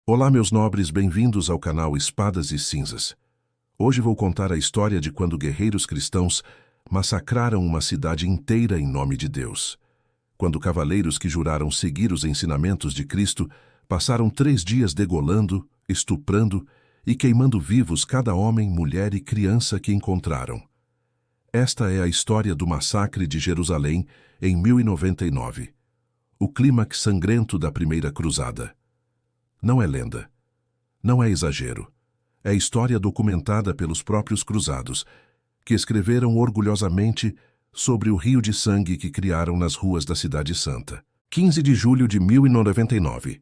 Olá, meus nobres, bem-vindos ao canal Espadas e Cinzas. Hoje vou contar a história de quando guerreiros cristãos massacraram uma cidade inteira em nome de Deus. Quando cavaleiros que juraram seguir os ensinamentos de Cristo passaram 3 dias degolando, estuprando e queimando vivos cada homem, mulher e criança que encontraram. Esta é a história do massacre de Jerusalém em 1099, o clímax sangrento da primeira cruzada. Não é lenda. Não é exagero. É história documentada pelos próprios cruzados, que escreveram orgulhosamente sobre o rio de sangue que criaram nas ruas da Cidade Santa. 15 de julho de 1099.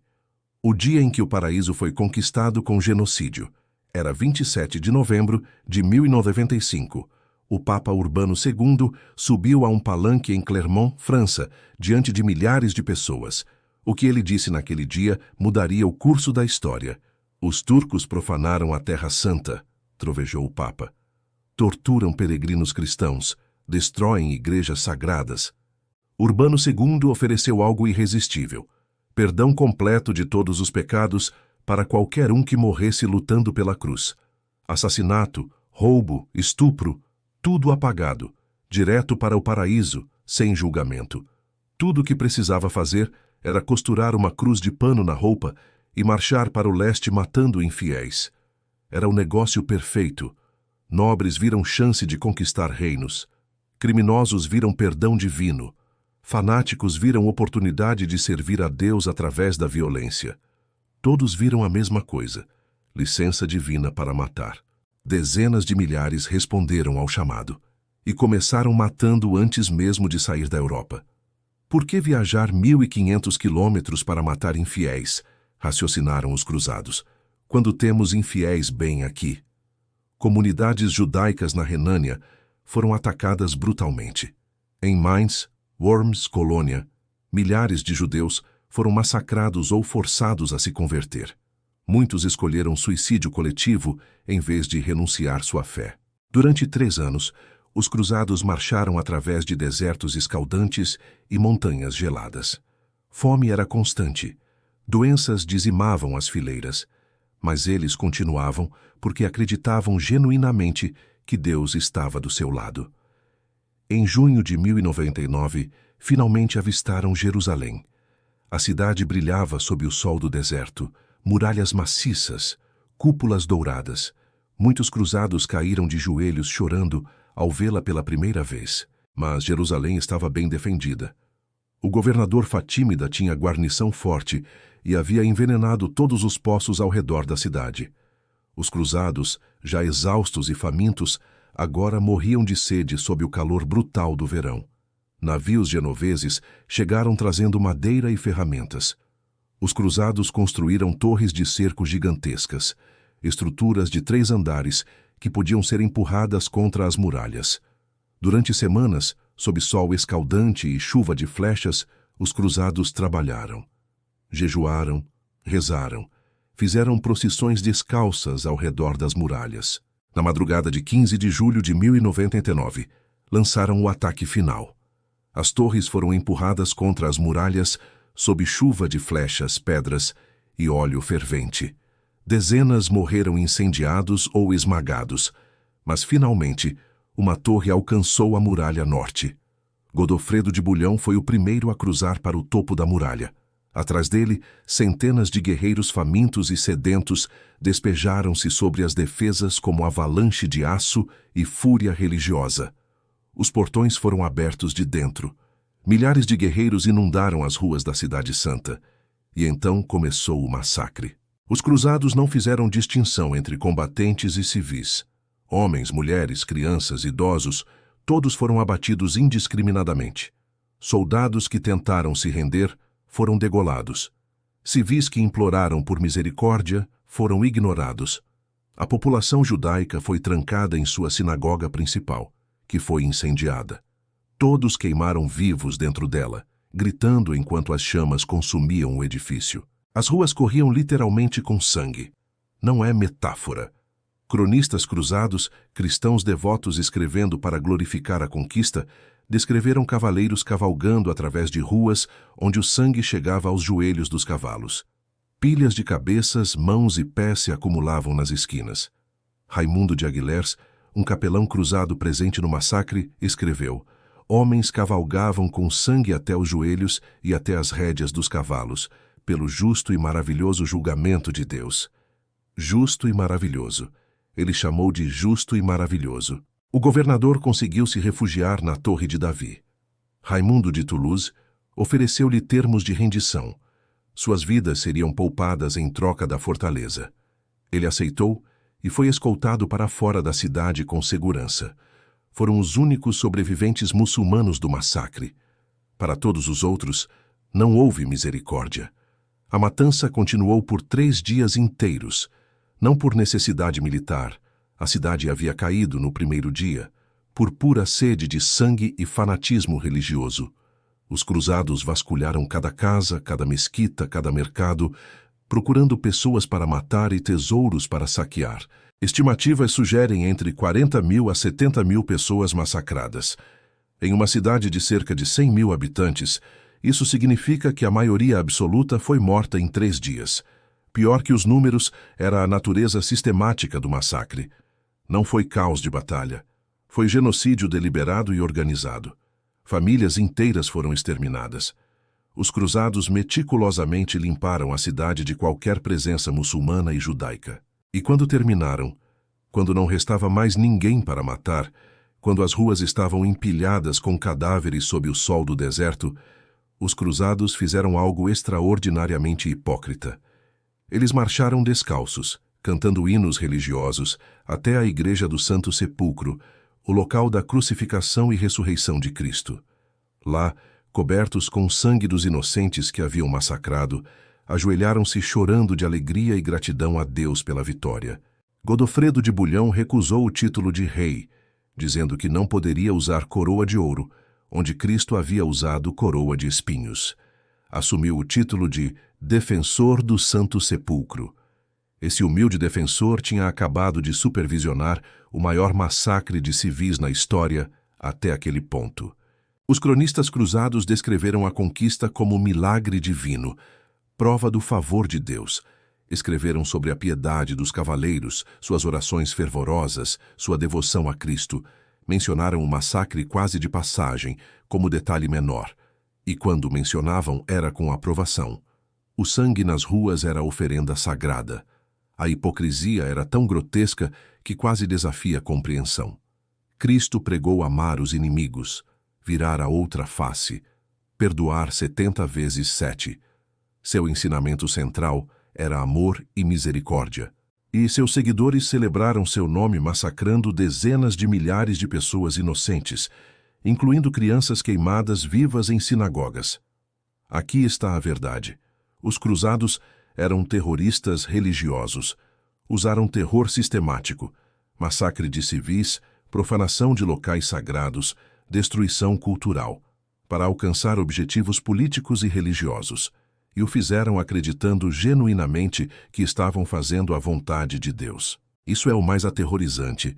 O dia em que o paraíso foi conquistado com genocídio. Era 27 de novembro de 1095. O Papa Urbano II subiu a um palanque em Clermont, França, diante de milhares de pessoas. O que ele disse naquele dia mudaria o curso da história. Os turcos profanaram a Terra Santa, trovejou o Papa. Torturam peregrinos cristãos, destroem igrejas sagradas. Urbano II ofereceu algo irresistível: perdão completo de todos os pecados para qualquer um que morresse lutando pela cruz. Assassinato, roubo, estupro, tudo apagado, direto para o paraíso, sem julgamento. Tudo o que precisava fazer era costurar uma cruz de pano na roupa e marchar para o leste matando infiéis. Era o negócio perfeito. Nobres viram chance de conquistar reinos. Criminosos viram perdão divino. Fanáticos viram oportunidade de servir a Deus através da violência. Todos viram a mesma coisa: licença divina para matar. Dezenas de milhares responderam ao chamado e começaram matando antes mesmo de sair da Europa. Por que viajar 1.500 quilômetros para matar infiéis, raciocinaram os cruzados, quando temos infiéis bem aqui? Comunidades judaicas na Renânia foram atacadas brutalmente. Em Mainz, Worms, Colônia, milhares de judeus foram massacrados ou forçados a se converter. Muitos escolheram suicídio coletivo em vez de renunciar sua fé. Durante 3 anos, os cruzados marcharam através de desertos escaldantes e montanhas geladas. Fome era constante. Doenças dizimavam as fileiras. Mas eles continuavam porque acreditavam genuinamente que Deus estava do seu lado. Em junho de 1099, finalmente avistaram Jerusalém. A cidade brilhava sob o sol do deserto, muralhas maciças, cúpulas douradas. Muitos cruzados caíram de joelhos chorando ao vê-la pela primeira vez. Mas Jerusalém estava bem defendida. O governador Fatímida tinha guarnição forte e havia envenenado todos os poços ao redor da cidade. Os cruzados, já exaustos e famintos, agora morriam de sede sob o calor brutal do verão. Navios genoveses chegaram trazendo madeira e ferramentas. Os cruzados construíram torres de cerco gigantescas, estruturas de 3 andares que podiam ser empurradas contra as muralhas. Durante semanas, sob sol escaldante e chuva de flechas, os cruzados trabalharam. Jejuaram, rezaram, fizeram procissões descalças ao redor das muralhas. Na madrugada de 15 de julho de 1099, lançaram o ataque final. As torres foram empurradas contra as muralhas sob chuva de flechas, pedras e óleo fervente. Dezenas morreram incendiados ou esmagados, mas finalmente uma torre alcançou a muralha norte. Godofredo de Bulhão foi o primeiro a cruzar para o topo da muralha. Atrás dele, centenas de guerreiros famintos e sedentos despejaram-se sobre as defesas como avalanche de aço e fúria religiosa. Os portões foram abertos de dentro. Milhares de guerreiros inundaram as ruas da Cidade Santa. E então começou o massacre. Os cruzados não fizeram distinção entre combatentes e civis. Homens, mulheres, crianças, idosos, todos foram abatidos indiscriminadamente. Soldados que tentaram se render foram degolados. Civis que imploraram por misericórdia foram ignorados. A população judaica foi trancada em sua sinagoga principal, que foi incendiada. Todos queimaram vivos dentro dela, gritando enquanto as chamas consumiam o edifício. As ruas corriam literalmente com sangue. Não é metáfora. Cronistas cruzados, cristãos devotos escrevendo para glorificar a conquista, descreveram cavaleiros cavalgando através de ruas onde o sangue chegava aos joelhos dos cavalos. Pilhas de cabeças, mãos e pés se acumulavam nas esquinas. Raimundo de Aguilers, um capelão cruzado presente no massacre, escreveu: homens cavalgavam com sangue até os joelhos e até as rédeas dos cavalos, pelo justo e maravilhoso julgamento de Deus. Justo e maravilhoso. Ele chamou de justo e maravilhoso. O governador conseguiu se refugiar na Torre de Davi. Raimundo de Toulouse ofereceu-lhe termos de rendição. Suas vidas seriam poupadas em troca da fortaleza. Ele aceitou e foi escoltado para fora da cidade com segurança. Foram os únicos sobreviventes muçulmanos do massacre. Para todos os outros, não houve misericórdia. A matança continuou por 3 dias inteiros, não por necessidade militar. A cidade havia caído no primeiro dia, por pura sede de sangue e fanatismo religioso. Os cruzados vasculharam cada casa, cada mesquita, cada mercado, procurando pessoas para matar e tesouros para saquear. Estimativas sugerem entre 40.000 a 70.000 pessoas massacradas. Em uma cidade de cerca de 100.000 habitantes, isso significa que a maioria absoluta foi morta em 3 dias. Pior que os números era a natureza sistemática do massacre. Não foi caos de batalha. Foi genocídio deliberado e organizado. Famílias inteiras foram exterminadas. Os cruzados meticulosamente limparam a cidade de qualquer presença muçulmana e judaica. E quando terminaram, quando não restava mais ninguém para matar, quando as ruas estavam empilhadas com cadáveres sob o sol do deserto, os cruzados fizeram algo extraordinariamente hipócrita. Eles marcharam descalços, cantando hinos religiosos, até a igreja do Santo Sepulcro, o local da crucificação e ressurreição de Cristo. Lá, cobertos com o sangue dos inocentes que haviam massacrado, ajoelharam-se chorando de alegria e gratidão a Deus pela vitória. Godofredo de Bulhão recusou o título de rei, dizendo que não poderia usar coroa de ouro, onde Cristo havia usado coroa de espinhos. Assumiu o título de defensor do Santo Sepulcro. Esse humilde defensor tinha acabado de supervisionar o maior massacre de civis na história até aquele ponto. Os cronistas cruzados descreveram a conquista como milagre divino, prova do favor de Deus. Escreveram sobre a piedade dos cavaleiros, suas orações fervorosas, sua devoção a Cristo. Mencionaram o massacre quase de passagem, como detalhe menor. E quando mencionavam, era com aprovação. O sangue nas ruas era oferenda sagrada. A hipocrisia era tão grotesca que quase desafia a compreensão. Cristo pregou amar os inimigos, virar a outra face, perdoar 70 vezes 7. Seu ensinamento central era amor e misericórdia. E seus seguidores celebraram seu nome massacrando dezenas de milhares de pessoas inocentes, incluindo crianças queimadas vivas em sinagogas. Aqui está a verdade. Os cruzados eram terroristas religiosos. Usaram terror sistemático, massacre de civis, profanação de locais sagrados, destruição cultural, para alcançar objetivos políticos e religiosos. E o fizeram acreditando genuinamente que estavam fazendo a vontade de Deus. Isso é o mais aterrorizante.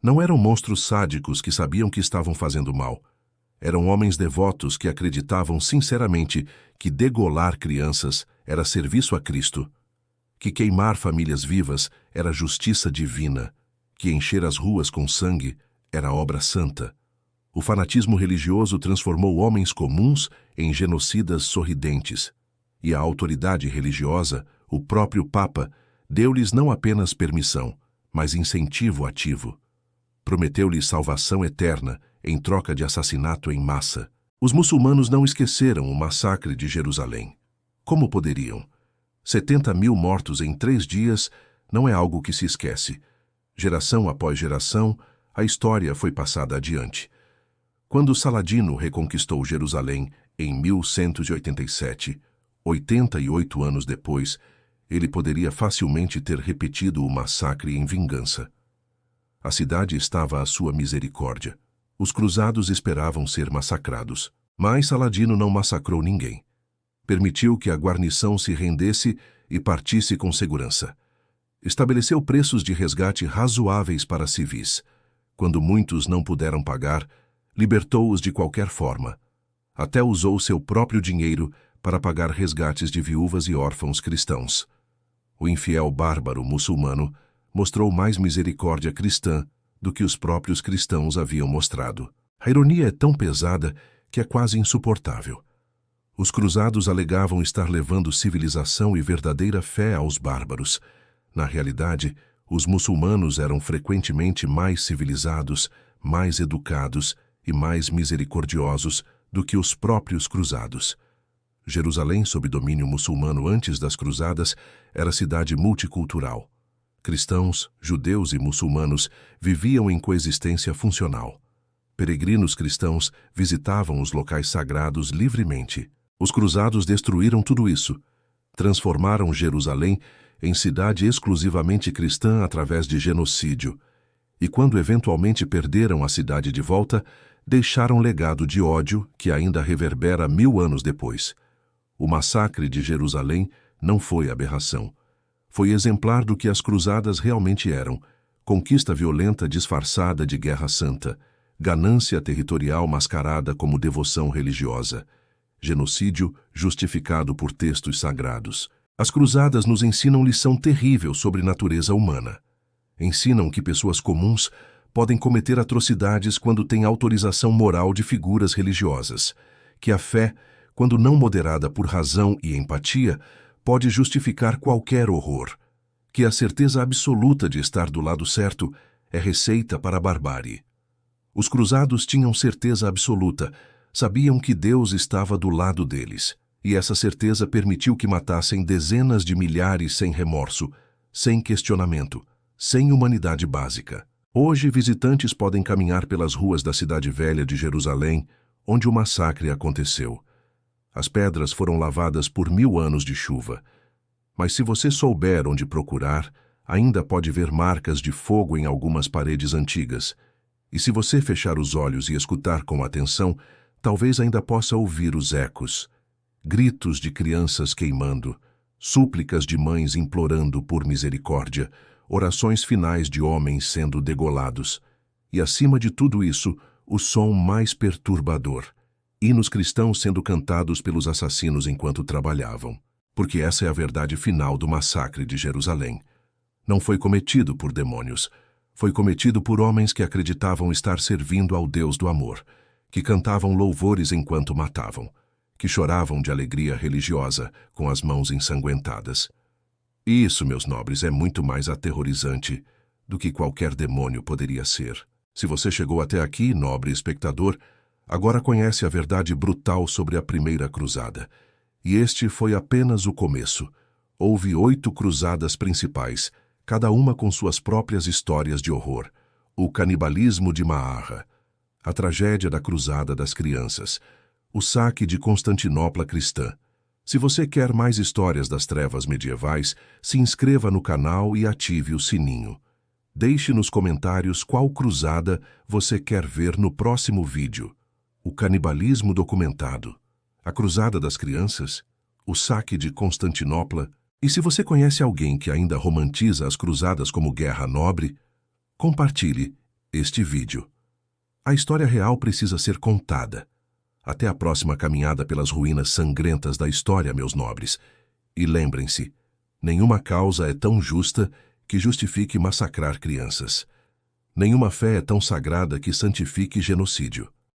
Não eram monstros sádicos que sabiam que estavam fazendo mal. Eram homens devotos que acreditavam sinceramente que degolar crianças era serviço a Cristo, que queimar famílias vivas era justiça divina, que encher as ruas com sangue era obra santa. O fanatismo religioso transformou homens comuns em genocidas sorridentes. E a autoridade religiosa, o próprio Papa, deu-lhes não apenas permissão, mas incentivo ativo. Prometeu-lhes salvação eterna em troca de assassinato em massa. Os muçulmanos não esqueceram o massacre de Jerusalém. Como poderiam? 70.000 mortos em 3 dias não é algo que se esquece. Geração após geração, a história foi passada adiante. Quando Saladino reconquistou Jerusalém em 1187, 88 anos depois, ele poderia facilmente ter repetido o massacre em vingança. A cidade estava à sua misericórdia. Os cruzados esperavam ser massacrados, mas Saladino não massacrou ninguém. Permitiu que a guarnição se rendesse e partisse com segurança. Estabeleceu preços de resgate razoáveis para civis. Quando muitos não puderam pagar, libertou-os de qualquer forma. Até usou seu próprio dinheiro para pagar resgates de viúvas e órfãos cristãos. O infiel bárbaro muçulmano mostrou mais misericórdia cristã do que os próprios cristãos haviam mostrado. A ironia é tão pesada que é quase insuportável. Os cruzados alegavam estar levando civilização e verdadeira fé aos bárbaros. Na realidade, os muçulmanos eram frequentemente mais civilizados, mais educados e mais misericordiosos do que os próprios cruzados. Jerusalém, sob domínio muçulmano antes das cruzadas, era cidade multicultural. Cristãos, judeus e muçulmanos viviam em coexistência funcional. Peregrinos cristãos visitavam os locais sagrados livremente. Os cruzados destruíram tudo isso. Transformaram Jerusalém em cidade exclusivamente cristã através de genocídio. E quando eventualmente perderam a cidade de volta, deixaram legado de ódio que ainda reverbera 1000 anos depois. O massacre de Jerusalém não foi aberração. Foi exemplar do que as cruzadas realmente eram: conquista violenta disfarçada de guerra santa, ganância territorial mascarada como devoção religiosa, genocídio justificado por textos sagrados. As cruzadas nos ensinam lição terrível sobre natureza humana. Ensinam que pessoas comuns podem cometer atrocidades quando têm autorização moral de figuras religiosas, que a fé, quando não moderada por razão e empatia, pode justificar qualquer horror, que a certeza absoluta de estar do lado certo é receita para a barbárie. Os cruzados tinham certeza absoluta, sabiam que Deus estava do lado deles, e essa certeza permitiu que matassem dezenas de milhares sem remorso, sem questionamento, sem humanidade básica. Hoje, visitantes podem caminhar pelas ruas da cidade velha de Jerusalém, onde o massacre aconteceu. As pedras foram lavadas por 1000 anos de chuva. Mas se você souber onde procurar, ainda pode ver marcas de fogo em algumas paredes antigas. E se você fechar os olhos e escutar com atenção, talvez ainda possa ouvir os ecos. Gritos de crianças queimando, súplicas de mães implorando por misericórdia, orações finais de homens sendo degolados. E acima de tudo isso, o som mais perturbador: hinos cristãos sendo cantados pelos assassinos enquanto trabalhavam. Porque essa é a verdade final do massacre de Jerusalém. Não foi cometido por demônios. Foi cometido por homens que acreditavam estar servindo ao Deus do amor, que cantavam louvores enquanto matavam, que choravam de alegria religiosa com as mãos ensanguentadas. E isso, meus nobres, é muito mais aterrorizante do que qualquer demônio poderia ser. Se você chegou até aqui, nobre espectador, agora conhece a verdade brutal sobre a primeira cruzada. E este foi apenas o começo. Houve 8 cruzadas principais, cada uma com suas próprias histórias de horror. O canibalismo de Maarra, a tragédia da Cruzada das Crianças, o saque de Constantinopla cristã. Se você quer mais histórias das trevas medievais, se inscreva no canal e ative o sininho. Deixe nos comentários qual cruzada você quer ver no próximo vídeo. O canibalismo documentado, a Cruzada das Crianças, o saque de Constantinopla. E se você conhece alguém que ainda romantiza as cruzadas como guerra nobre, compartilhe este vídeo. A história real precisa ser contada. Até a próxima caminhada pelas ruínas sangrentas da história, meus nobres. E lembrem-se, nenhuma causa é tão justa que justifique massacrar crianças. Nenhuma fé é tão sagrada que santifique genocídio.